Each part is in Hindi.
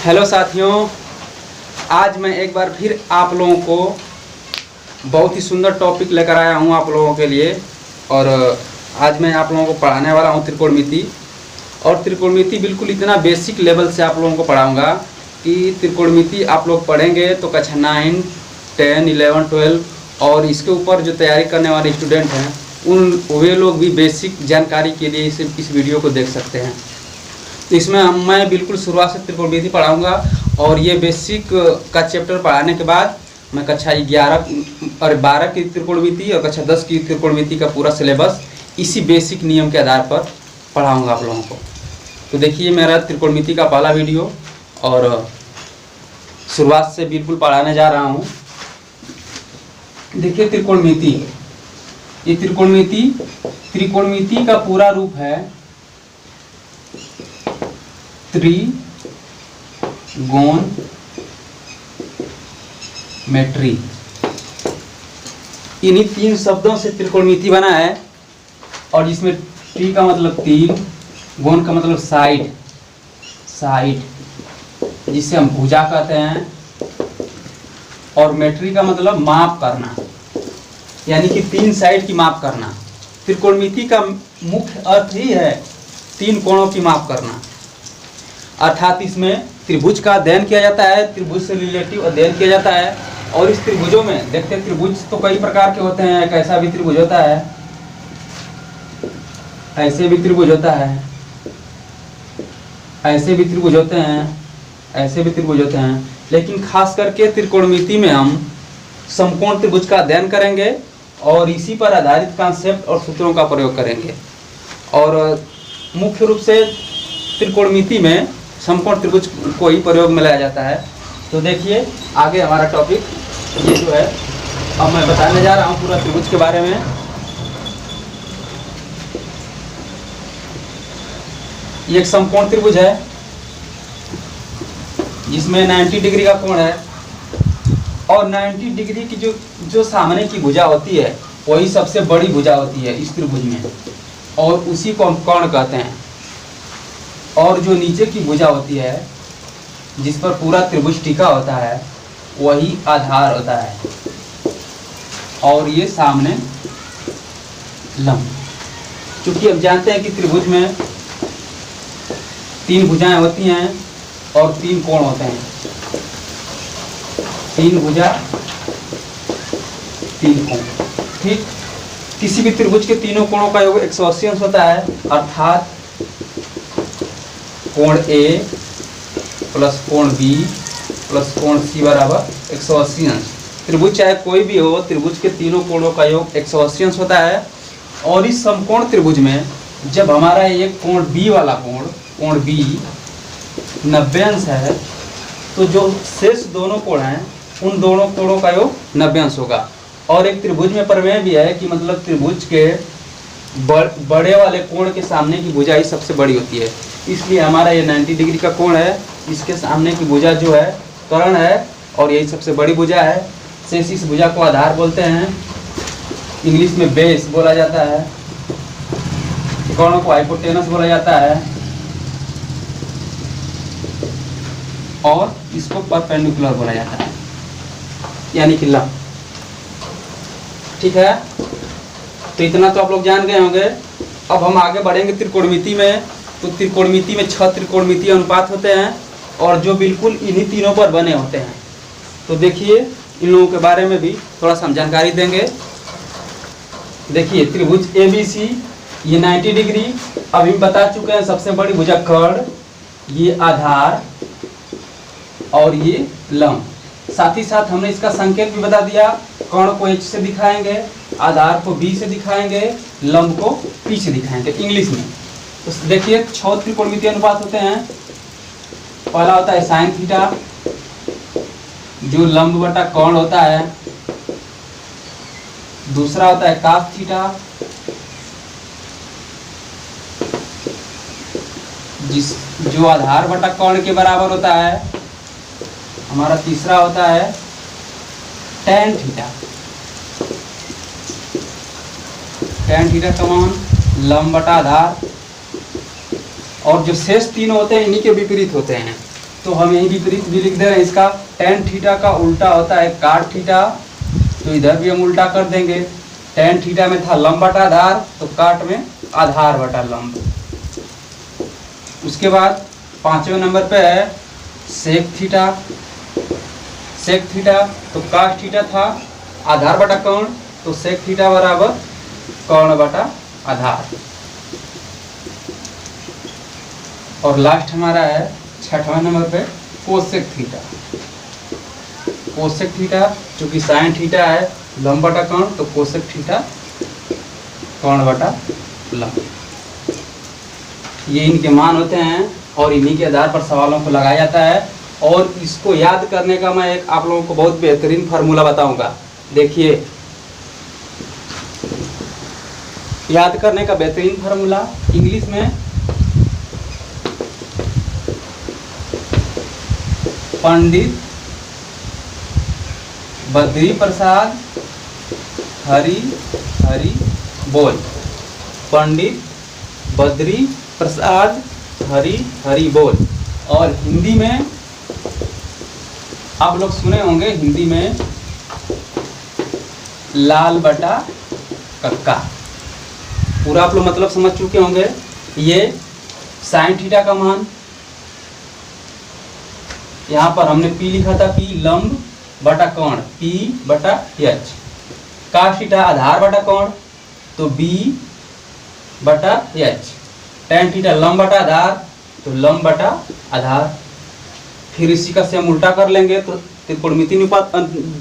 हेलो साथियों, आज मैं एक बार फिर आप लोगों को बहुत ही सुंदर टॉपिक लेकर आया हूं आप लोगों के लिए। और आज मैं आप लोगों को पढ़ाने वाला हूं त्रिकोणमिति। और त्रिकोणमिति बिल्कुल इतना बेसिक लेवल से आप लोगों को पढ़ाऊंगा कि त्रिकोणमिति आप लोग पढ़ेंगे तो कक्षा 9, 10, 11, 12 और इसके ऊपर जो तैयारी करने वाले स्टूडेंट हैं उन वे लोग भी बेसिक जानकारी के लिए इस वीडियो को देख सकते हैं। तो इसमें मैं बिल्कुल शुरुआत से त्रिकोणमिति पढ़ाऊंगा और ये बेसिक का चैप्टर पढ़ाने के बाद मैं कक्षा 11 और 12 की त्रिकोणमिति और कक्षा 10 की त्रिकोणमिति का पूरा सिलेबस इसी बेसिक नियम के आधार पर पढ़ाऊंगा आप लोगों को। तो देखिए मेरा त्रिकोणमिति का पहला वीडियो और शुरुआत से बिल्कुल पढ़ाने जा रहा हूँ। देखिए त्रिकोणमिति, ये त्रिकोणमिति का पूरा रूप है त्रिगोणमेट्री। इन्हीं 3 शब्दों से त्रिकोणमिति बना है और जिसमें ट्री का मतलब 3, गोन का मतलब साइड जिसे हम भुजा कहते हैं, और मेट्री का मतलब माप करना, यानी कि 3 साइड की माप करना। त्रिकोणमिति का मुख्य अर्थ ही है 3 कोणों की माप करना, अर्थात इसमें त्रिभुज का अध्ययन किया जाता है, त्रिभुज से रिलेटिव अध्ययन किया जाता है। और इस त्रिभुजों में देखते हैं, त्रिभुज तो कई प्रकार के होते हैं। कैसा भी त्रिभुज होता है, ऐसे भी त्रिभुज होता है, ऐसे भी त्रिभुज होते हैं, ऐसे भी त्रिभुज होते हैं। लेकिन खास करके त्रिकोणमिति में हम समकोण त्रिभुज का अध्ययन करेंगे और इसी पर आधारित कॉन्सेप्ट और सूत्रों का प्रयोग करेंगे। और मुख्य रूप से त्रिकोणमिति में समकोण त्रिभुज को ही प्रयोग में लाया जाता है। तो देखिए आगे हमारा टॉपिक ये जो है, अब मैं बताने जा रहा हूँ पूरा त्रिभुज के बारे में। ये एक समकोण त्रिभुज है जिसमें 90 डिग्री का कोण है और 90 डिग्री की जो सामने की भुजा होती है वही सबसे बड़ी भुजा होती है इस त्रिभुज में, और उसी को हम कोण कहते हैं। और जो नीचे की भुजा होती है जिस पर पूरा त्रिभुज टिका होता है वही आधार होता है, और ये सामने लंब। क्योंकि हम जानते हैं कि त्रिभुज में 3 भुजाएं होती हैं और 3 कोण होते हैं। 3 भुजा 3 कोण, ठीक। किसी भी त्रिभुज के तीनों कोणों का योग 180 अंश होता है, अर्थात कोण ए प्लस कोण बी प्लस कोण सी बराबर 180 अंश। त्रिभुज चाहे कोई भी हो, त्रिभुज के तीनों कोणों का योग 180 अंश होता है। और इस समकोण त्रिभुज में जब हमारा ये कोण बी वाला कोण बी 90 अंश है, तो जो शेष दोनों कोण हैं उन दोनों कोणों का योग 90 अंश होगा। और एक त्रिभुज में प्रमेय भी है कि मतलब त्रिभुज के बड़े वाले कोण के सामने की भुजा ही सबसे बड़ी होती है। इसलिए हमारा ये 90 डिग्री का कोण है, इसके सामने की भुजा जो है कर्ण है और यही सबसे बड़ी भुजा है। शेष इस भुजा को आधार बोलते हैं, इंग्लिश में बेस बोला जाता है। कोणों को हाइपोटेनस बोला जाता है और इसको परपेंडिकुलर बोला जाता है, यानी कि लंब। ठीक है, तो इतना तो आप लोग जान गए होंगे। अब हम आगे बढ़ेंगे त्रिकोणमिति में। तो त्रिकोणमिति में 6 त्रिकोणमितीय अनुपात होते हैं और जो बिल्कुल इन्हीं तीनों पर बने होते हैं। तो देखिए इन लोगों के बारे में भी थोड़ा सा हम जानकारी देंगे। देखिए त्रिभुज ABC, ये 90 डिग्री अभी बता चुके हैं, सबसे बड़ी भुजा कर्ण, ये आधार और ये लंब। साथ ही साथ हमने इसका संकेत भी बता दिया, कर्ण को H से दिखाएंगे, आधार को B से दिखाएंगे, लंब को P से दिखाएंगे इंग्लिश में। तो देखिए 6 त्रिकोणमितीय अनुपात होते हैं। पहला होता है साइन थीटा, जो लंब बटा कोण होता है। दूसरा होता है कास थीटा, जो आधार बटा कोण के बराबर होता है। हमारा तीसरा होता है टैन थीटा, टैन थीटा का मान लंब बटा आधार। और जो शेष 3 होते हैं इन्हीं के विपरीत होते हैं। तो हम यही विपरीत भी लिख दे रहे हैं। इसका tan थीटा का उल्टा होता है cot थीटा, तो इधर भी हम उल्टा कर देंगे। tan थीटा में था लंब बटा आधार, तो cot में आधार बटा लंब। उसके बाद 5वें नंबर पे है sec थीटा। sec थीटा तो cos थीटा था आधार बटा कोण, तो sec थीटा बराबर कोण बटा आधार। और लास्ट हमारा है 6वां नंबर पे कोसेक थीटा। कोसेक थीटा चूंकि साइन थीटा है लंब बटा कोण, तो कोसेक थीटा कोण बटा लंब। ये इनके मान होते हैं और इन्हीं के आधार पर सवालों को लगाया जाता है। और इसको याद करने का मैं एक आप लोगों को बहुत बेहतरीन फार्मूला बताऊंगा। देखिए, याद करने का बेहतरीन फार्मूला इंग्लिश में पंडित बद्री प्रसाद हरि हरि बोल। पंडित बद्री प्रसाद हरि हरि बोल। और हिंदी में आप लोग सुने होंगे, हिंदी में लाल बटा कक्का। पूरा आप लोग मतलब समझ चुके होंगे। ये साइन थीटा का मान, यहाँ पर हमने P लिखा था, P लंब बटा कोण, P बटा H। cos थीटा आधार बटा कोण, तो B बटा H। tan थीटा लंब बटा आधार, तो लंब बटा आधार। फिर इसी का से हम उल्टा कर लेंगे तो त्रिकोणमितीय अनुपात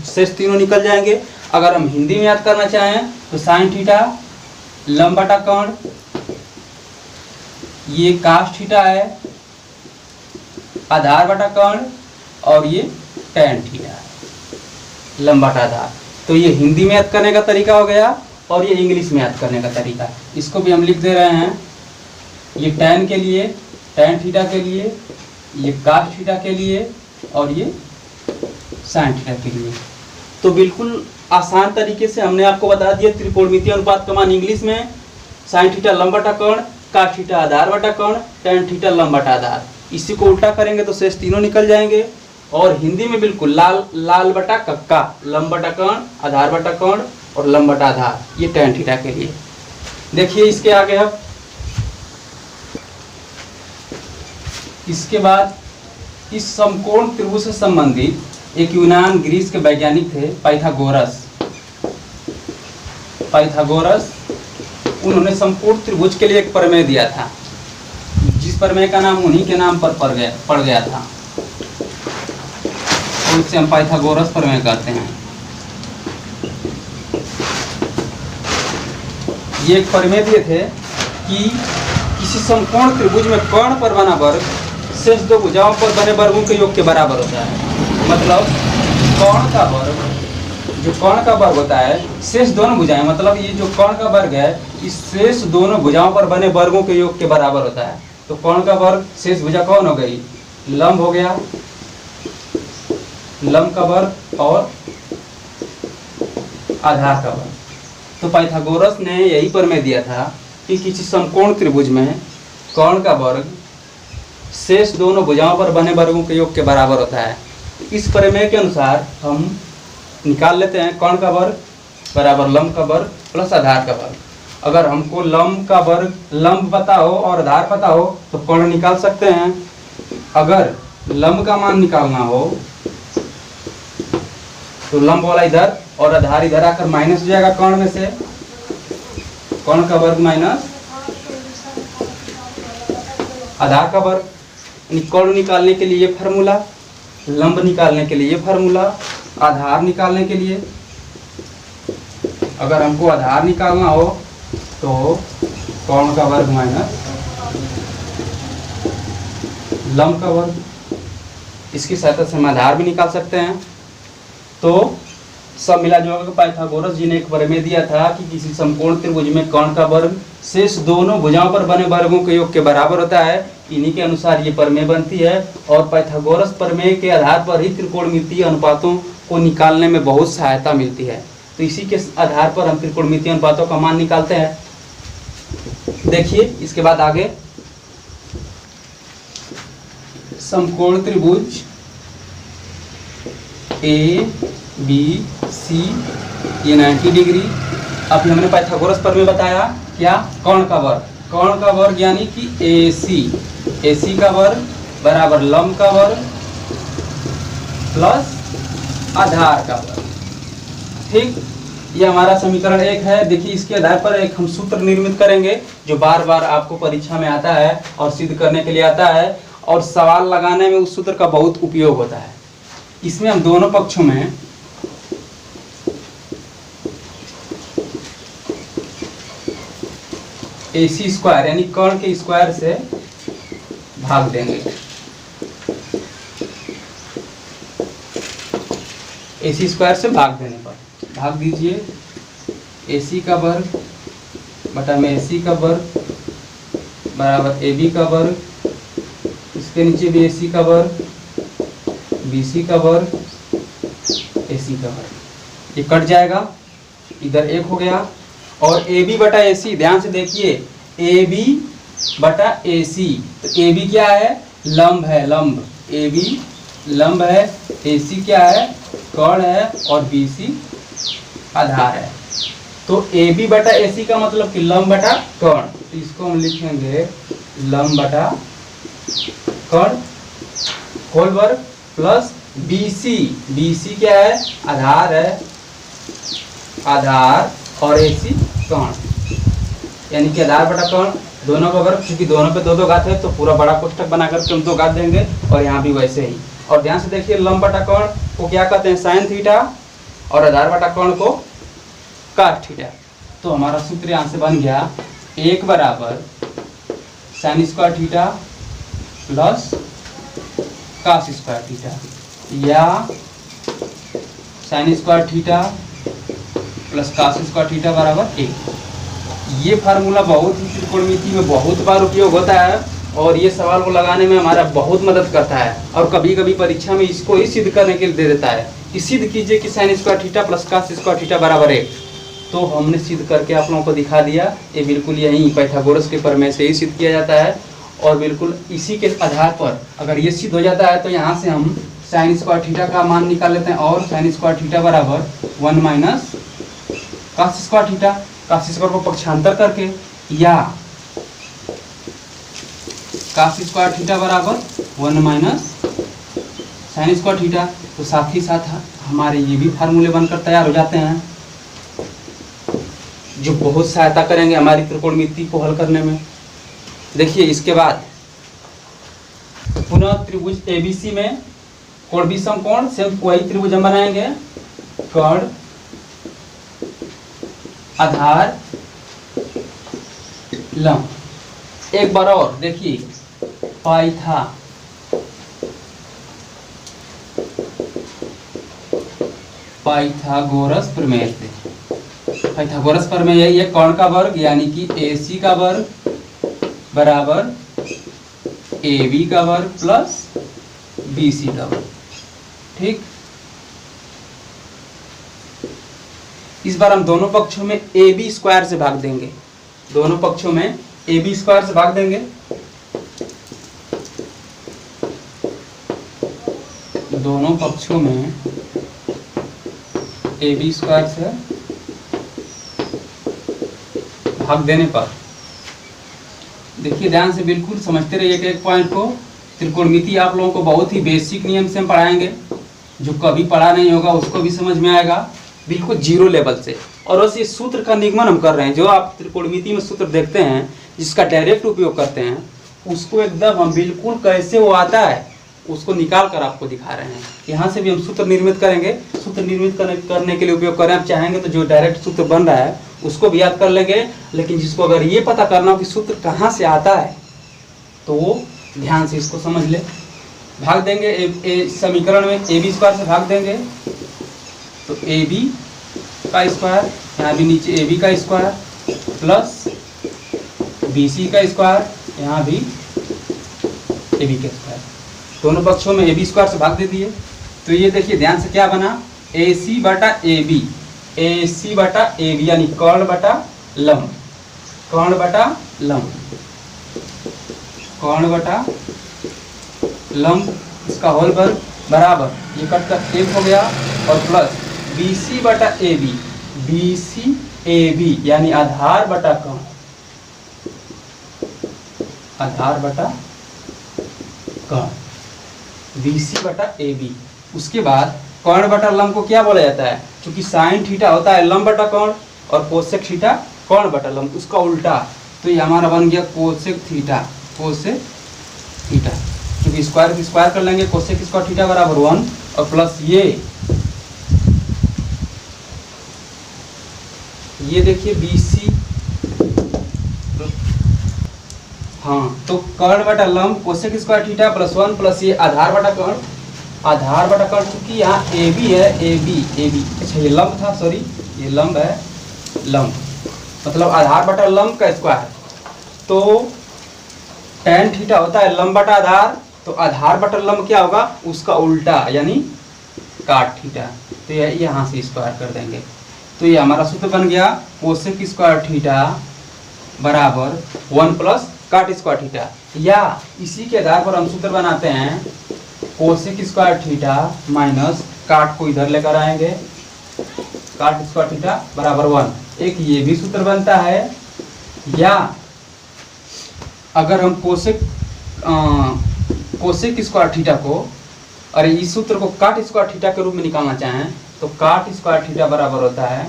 शेष तीनों निकल जाएंगे। अगर हम हिंदी में याद करना चाहें तो साइन थीटा लंब बटा कोण, ये cos थीटा है आधार बटा कोण, और ये tan थीटा है लंब बटा आधार। तो ये हिंदी में याद करने का तरीका हो गया और ये इंग्लिश में याद करने का तरीका। इसको भी हम लिख दे रहे हैं। ये tan के लिए, tan थीटा के लिए, ये cos थीटा के लिए, और ये sin थीटा के लिए। तो बिल्कुल आसान तरीके से हमने आपको बता दिया त्रिकोणमितीय अनुपात का मान इंग्लिश में sin थीटा लंब बटा कोण, cos थीटा आधार बटा कोण, tan थीटा लंब बटा आधार। इसी को उल्टा करेंगे तो शेष तीनों निकल जाएंगे। और हिंदी में बिल्कुल लाल बटा कक्का, लंब बटा कोण, आधार बटा कोण और लंब बटा आधार, ये tan थीटा के लिए। देखिए इसके आगे अब, इसके बाद इस समकोण त्रिभुज से संबंधित एक यूनान ग्रीस के वैज्ञानिक थे पाइथागोरस। पाइथागोरस उन्होंने समकोण त्रिभुज के लिए एक प्रमेय दिया था, जिस प्रमेय का नाम उन्हीं के नाम पर पड़ गया था, और इसे हम पाइथागोरस प्रमेय कहते हैं। ये एक प्रमेय दिए थे कि किसी समकोण त्रिभुज में कर्ण पर बना वर्ग शेष दो भुजाओं पर बने वर्गों के योग के बराबर होता है। मतलब कर्ण का वर्ग, जो कर्ण का वर्ग होता है, शेष दोनों भुजाएं, मतलब ये जो कर्ण का वर्ग है, इस शेष दोनों भुजाओं पर बने वर्गों के योग के बराबर होता है। तो कर्ण का वर्ग शेष भुजा कौन हो गई? लंब हो गया, लंब का वर्ग और आधार का वर्ग। तो पाइथागोरस ने यही प्रमेय दिया था कि किसी समकोण त्रिभुज में कर्ण का वर्ग शेष दोनों भुजाओं पर बने वर्गों के योग के बराबर होता है। इस प्रमेय के अनुसार हम निकाल लेते हैं कर्ण का वर्ग बराबर लंब का वर्ग प्लस आधार का वर्ग। अगर हमको लंब का वर्ग, लंब पता हो और आधार पता हो तो कर्ण निकाल सकते हैं। अगर लंब का मान निकालना हो तो लंब वाला इधर और आधार इधर आकर माइनस हो जाएगा कर्ण में से। कर्ण का वर्ग माइनस आधार का वर्ग। कर्ण निकालने के लिए ये फार्मूला, लंब निकालने के लिए ये फार्मूला, आधार निकालने के लिए, अगर हमको आधार निकालना हो तो कर्ण का वर्ग माइनस लंब का वर्ग। इसकी सहायता से हम आधार भी निकाल सकते हैं। तो सब मिला जुला पाइथागोरस जी ने एक प्रमेय दिया था कि किसी समकोण त्रिभुज में कर्ण का वर्ग शेष दोनों भुजाओं पर बने वर्गों के योग के बराबर होता है। इन्हीं के अनुसार ये प्रमेय बनती है और पाइथागोरस प्रमेय के आधार पर ही त्रिकोणमितीय अनुपातों को निकालने में बहुत सहायता मिलती है। तो इसी के आधार पर हम त्रिकोणमितीय अनुपातों का मान निकालते हैं। देखिए इसके बाद आगे समकोण त्रिभुज ए बी सी ये 90 डिग्री। अभी हमने पाइथागोरस पर में बताया क्या, कर्ण का वर्ग, कर्ण का वर्ग यानी कि AC का वर्ग बराबर लंब का वर्ग प्लस आधार का वर्ग। ठीक, ये हमारा समीकरण 1 है। देखिए इसके आधार पर एक हम सूत्र निर्मित करेंगे जो बार बार आपको परीक्षा में आता है और सिद्ध करने के लिए आता है और सवाल लगाने में उस सूत्र का बहुत उपयोग होता है। इसमें हम दोनों पक्षों में AC स्क्वायर यानी कर्ण के स्क्वायर से भाग देंगे। AC स्क्वायर से भाग देने पर भाग दीजिए, AC का वर्ग बटा में AC का वर्ग बराबर AB का वर्ग, इसके नीचे भी AC का वर्ग, BC का वर्ग, AC का वर्ग, ये कट जाएगा, इधर 1 हो गया। और AB बटा AC, ध्यान से देखिए AB बटा AC, तो AB क्या है, लंब है, लंब, AB लंब है, AC क्या है, कर्ण है और BC आधार है। तो AB बटा AC का मतलब कि लंब बटा कर्ण, तो इसको हम लिखेंगे लंब बटा कर्ण होल वर्ग प्लस BC क्या है, आधार है, आधार और AC कर्ण यानी कि आधार बटा कर्ण दोनों का वर्ग, क्योंकि दोनों पे दो घात है तो पूरा बड़ा कोष्ठक बना करके हम 2 घात देंगे और यहाँ भी वैसे ही। और ध्यान से देखिए लंब बटा कर्ण को क्या कहते हैं, साइन थीटा, और आधार बटा कर्ण को काट थीटा। तो हमारा सूत्र यहाँ से बन गया 1 बराबर sine square theta plus cos square theta या sine square theta plus cos square theta बराबर 1। ये फार्मूला बहुत ही त्रिकोणमिति में बहुत बार उपयोग होता है और ये सवाल को लगाने में हमारा बहुत मदद करता है और कभी कभी परीक्षा में इसको ही सिद्ध करने के लिए दे देता है कि सिद्ध कीजिए कि sine square theta plus cos square theta बराबर 1। तो हमने सिद्ध करके आप लोगों को दिखा दिया। ये बिल्कुल यही पाइथागोरस के प्रमेय से ही सिद्ध किया जाता है और बिल्कुल इसी के आधार पर अगर ये सिद्ध हो जाता है तो यहाँ से हम साइन स्क्वायर थीटा का मान निकाल लेते हैं और साइन स्क्वायर थीटा बराबर 1 minus cos square theta, cos square को पक्षांतर करके, या कास स्क्वायर थीटा बराबर 1 माइनस साइन स्क्वायर थीटा। तो साथ ही साथ हमारे ये भी फार्मूले बनकर तैयार हो जाते हैं जो बहुत सहायता करेंगे हमारी त्रिकोणमिति को हल करने में। देखिए इसके बाद पुनः त्रिभुज ABC में कोण भी समकोण, सेम वही त्रिभुज हम बनाएंगे, कर्ण आधार लंब। एक बार और देखिए पाइथागोरस प्रमेय से, पाइथागोरस प्रमेय यही है, कर्ण का वर्ग यानी कि AC का वर्ग बराबर AB का वर्ग प्लस BC का वर्ग। ठीक, इस बार हम दोनों पक्षों में AB स्क्वायर से भाग देंगे, दोनों पक्षों में AB स्क्वायर से भाग देंगे। दोनों पक्षों में AB स्क्वायर से भाग देने पर देखिए ध्यान से बिल्कुल समझते रहिए एक पॉइंट को। त्रिकोणमिति आप लोगों को बहुत ही बेसिक नियम से हम पढ़ाएंगे, जो कभी पढ़ा नहीं होगा उसको भी समझ में आएगा बिल्कुल जीरो लेवल से। और बस ये सूत्र का निगमन हम कर रहे हैं, जो आप त्रिकोणमिति में सूत्र देखते हैं जिसका डायरेक्ट उपयोग करते हैं उसको एकदम हम बिल्कुल कैसे वो आता है उसको निकाल कर आपको दिखा रहे हैं। यहाँ से भी हम सूत्र निर्मित करेंगे, सूत्र निर्मित करने के लिए उपयोग करें। आप चाहेंगे तो जो डायरेक्ट सूत्र बन रहा है उसको भी याद कर लेंगे, लेकिन जिसको अगर ये पता करना हो कि सूत्र कहाँ से आता है तो वो ध्यान से इसको समझ ले। भाग देंगे समीकरण में AB स्क्वायर से भाग देंगे तो AB का स्क्वायर, यहाँ भी नीचे AB का स्क्वायर प्लस BC का स्क्वायर, यहाँ भी AB का स्क्वायर, दोनों पक्षों में AB स्क्वायर से भाग दे दिए। तो ये देखिए ध्यान से क्या बना, AC बटा AB, AC बटा AB यानी कर्ण बटा लंब, कर्ण बटा लंब, कर्ण बटा लंब इसका होल वर्ग बराबर, ये कट कर 1 हो गया, और प्लस BC बटा AB, BC AB यानी आधार बटा कर्ण, आधार बटा कर्ण, BC बटा AB। उसके बाद कर्ण बटा लंब को क्या बोला जाता है, क्योंकि साइन थीटा होता है लंब बटा कर्ण और कोसेक थीटा कर्ण बटा लंब, उसका उल्टा। तो ये हमारा बन गया कोसेक थीटा, कोसेक थीटा, क्योंकि स्क्वायर स्क्वायर कर लेंगे, कोसेक स्क्वायर थीटा बराबर 1, और प्लस ये देखिए BC, हाँ तो कर्ण बटा लंब cosec square theta plus 1 plus ये आधार बटा कर्ण, आधार बटा कर्ण, चूंकि यहाँ AB है, AB अच्छा ये लंब था, सॉरी ये लंब है, लंब मतलब आधार बटा लंब का स्क्वायर। तो tan थीटा होता है लंब बटा आधार, तो आधार बटा लंब क्या होगा, उसका उल्टा यानी काट थीटा। तो ये यहाँ से स्क्वायर कर देंगे, तो ये हमारा सूत्र बन गया कोसेक स्क्वायर थीटा बराबर 1 प्लस काट स्क्वायर थीटा, या इसी के आधार पर हम सूत्र बनाते हैं कोसेक स्क्वायर थीटा माइनस काट को इधर लेकर आएंगे, काट स्क्वायर थीटा बराबर 1। एक ये भी सूत्र बनता है, या अगर हम कोसेक स्क्वायर थीटा को, अरे इस सूत्र को काट स्क्वायर थीटा के रूप में निकालना चाहें तो काट स्क्वायर थीटा बराबर होता है,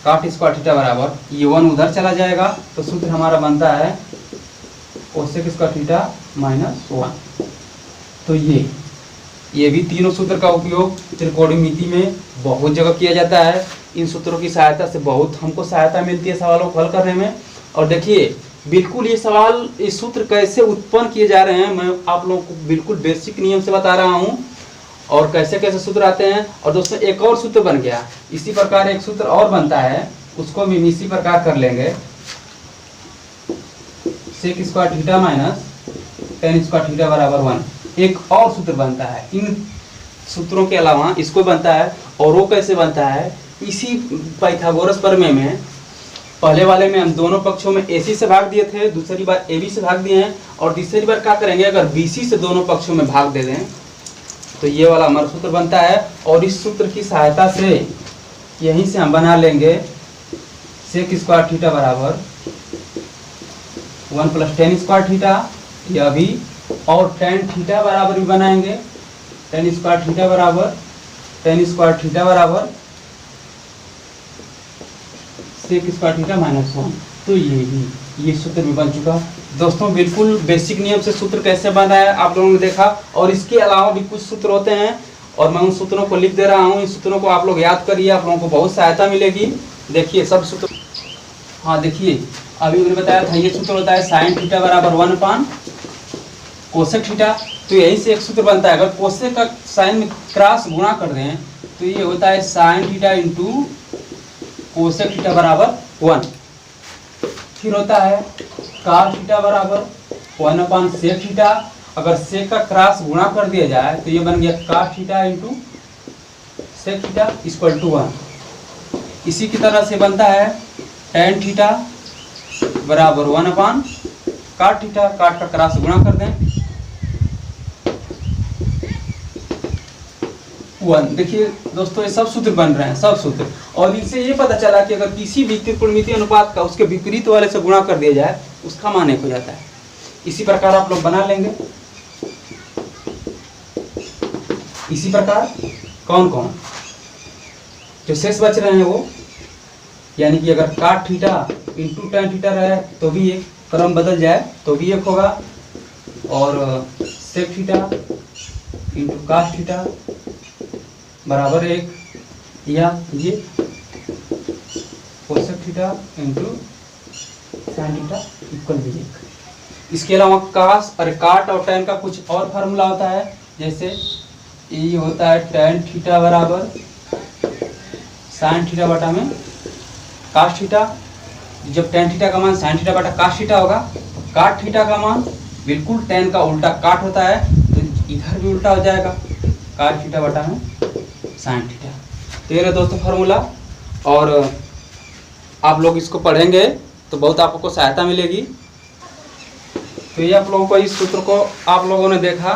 काट स्क्वायर थीटा बराबर ये 1 उधर चला जाएगा, तो सूत्र हमारा बनता है कोसेक स्क्वायर थीटा माइनस 1। तो ये भी तीनों सूत्र का उपयोग त्रिकोणमिति में बहुत जगह किया जाता है। इन सूत्रों की सहायता से बहुत हमको सहायता मिलती है सवालों को हल करने में। और देखिए बिल्कुल ये सवाल, ये सूत्र कैसे उत्पन्न किए जा रहे हैं मैं आप लोगों को बिल्कुल बेसिक नियम से बता रहा हूँ, और कैसे कैसे सूत्र आते हैं। और दोस्तों एक और सूत्र बन गया, इसी प्रकार एक सूत्र और बनता है, उसको भी इसी प्रकार कर लेंगे, sec square theta minus tan square theta बराबर 1। एक और सूत्र बनता है, इन सूत्रों के अलावा इसको बनता है, और वो कैसे बनता है, इसी पाइथागोरस प्रमेय में पहले वाले में हम दोनों पक्षों में AC से भाग दिए थे, दूसरी बार AB से भाग दिए हैं, और तीसरी बार क्या करेंगे, अगर BC से दोनों पक्षों में भाग दे दें तो ये वाला हमारा सूत्र बनता है। और इस सूत्र की सहायता से यहीं से हम बना लेंगे सेक स्क्वायर थीटा बराबर 1 प्लस टेन स्क्वायर थीटा, यह भी, और टेन थीटा बराबर भी बनाएंगे, टेन स्क्वायर थीटा बराबर सेक स्क्वायर थीटा माइनस 1। तो ये सूत्र भी बन चुका। दोस्तों बिल्कुल बेसिक नियम से सूत्र कैसे बना है आप लोगों ने देखा, और इसके अलावा भी कुछ सूत्र होते हैं, और मैं उन सूत्रों को लिख दे रहा हूँ। इन सूत्रों को आप लोग याद करिए, आप लोगों को बहुत सहायता मिलेगी। देखिए सब सूत्र, हाँ देखिए अभी मैंने बताया था, ये सूत्र होता है साइन थीटा बराबर 1 अपान कोसेक थीटा। तो यही से एक सूत्र बनता है, अगर कोसेक का साइन में क्रॉस गुणा कर दें तो ये होता है sine theta into cosec theta बराबर 1। फिर होता है कॉस थीटा बराबर 1 अपान सेक थीटा। अगर सेक का क्रॉस गुणा कर दिया जाए तो ये बन गया cos theta into sec theta equal to 1। इसी की तरह से बनता है टेन थीटा बराबर 1 अपान काट थीटा, काट का क्रॉस गुणा कर दें 1। देखिए दोस्तों ये सब सूत्र बन रहे हैं, सब सूत्र। और इनसे ये पता चला कि अगर किसी भी त्रिकोणमिति अनुपात का उसके विपरीत वाले से गुणा कर दिया जाए उसका मान 1 हो जाता है। इसी प्रकार आप लोग बना लेंगे। इसी प्रकार कौन कौन जो शेष बच रहे हैं वो, यानी कि अगर काट थीटा इंटू टेन थीटा रहे तो भी एक क्रम बदल जाए तो भी 1 होगा, और सेक थीटा इंटू काट थीटा बराबर 1, या ये cosec theta into sine theta equal भी 1। इसके अलावा कास और काट और टेन का कुछ और फार्मूला होता है, जैसे ये होता है टेन थीटा बराबर साइन थीटा बटा में कास थीटा। जब टेन थीटा का मान साइन थीटा बटा कास थीटा होगा, काट थीटा का मान बिल्कुल टेन का उल्टा काट होता है, तो इधर भी उल्टा हो जाएगा, काट थीटा बटा में साइन थीटा। तो ये रहा दोस्तों फार्मूला, और आप लोग इसको पढ़ेंगे तो बहुत आपको सहायता मिलेगी। तो ये आप लोगों को इस सूत्र को आप लोगों ने देखा,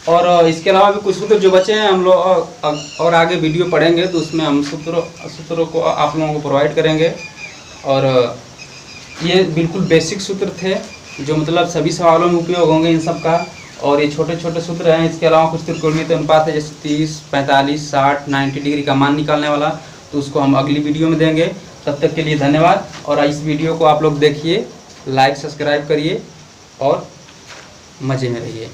और इसके अलावा भी कुछ सूत्र जो बचे हैं हम लोग और आगे वीडियो पढ़ेंगे तो उसमें हम सूत्रों को आप लोगों को प्रोवाइड करेंगे। और ये बिल्कुल बेसिक सूत्र थे जो मतलब सभी सवालों में उपयोग होंगे इन सब का। और ये छोटे छोटे सूत्र हैं। इसके अलावा कुछ त्रिकोणीय अनुपात है जैसे 30, 45, 60, 90 डिग्री का मान निकालने वाला, तो उसको हम अगली वीडियो में देंगे। तब तक के लिए धन्यवाद। और इस वीडियो को आप लोग देखिए, लाइक सब्सक्राइब करिए और मज़े में रहिए।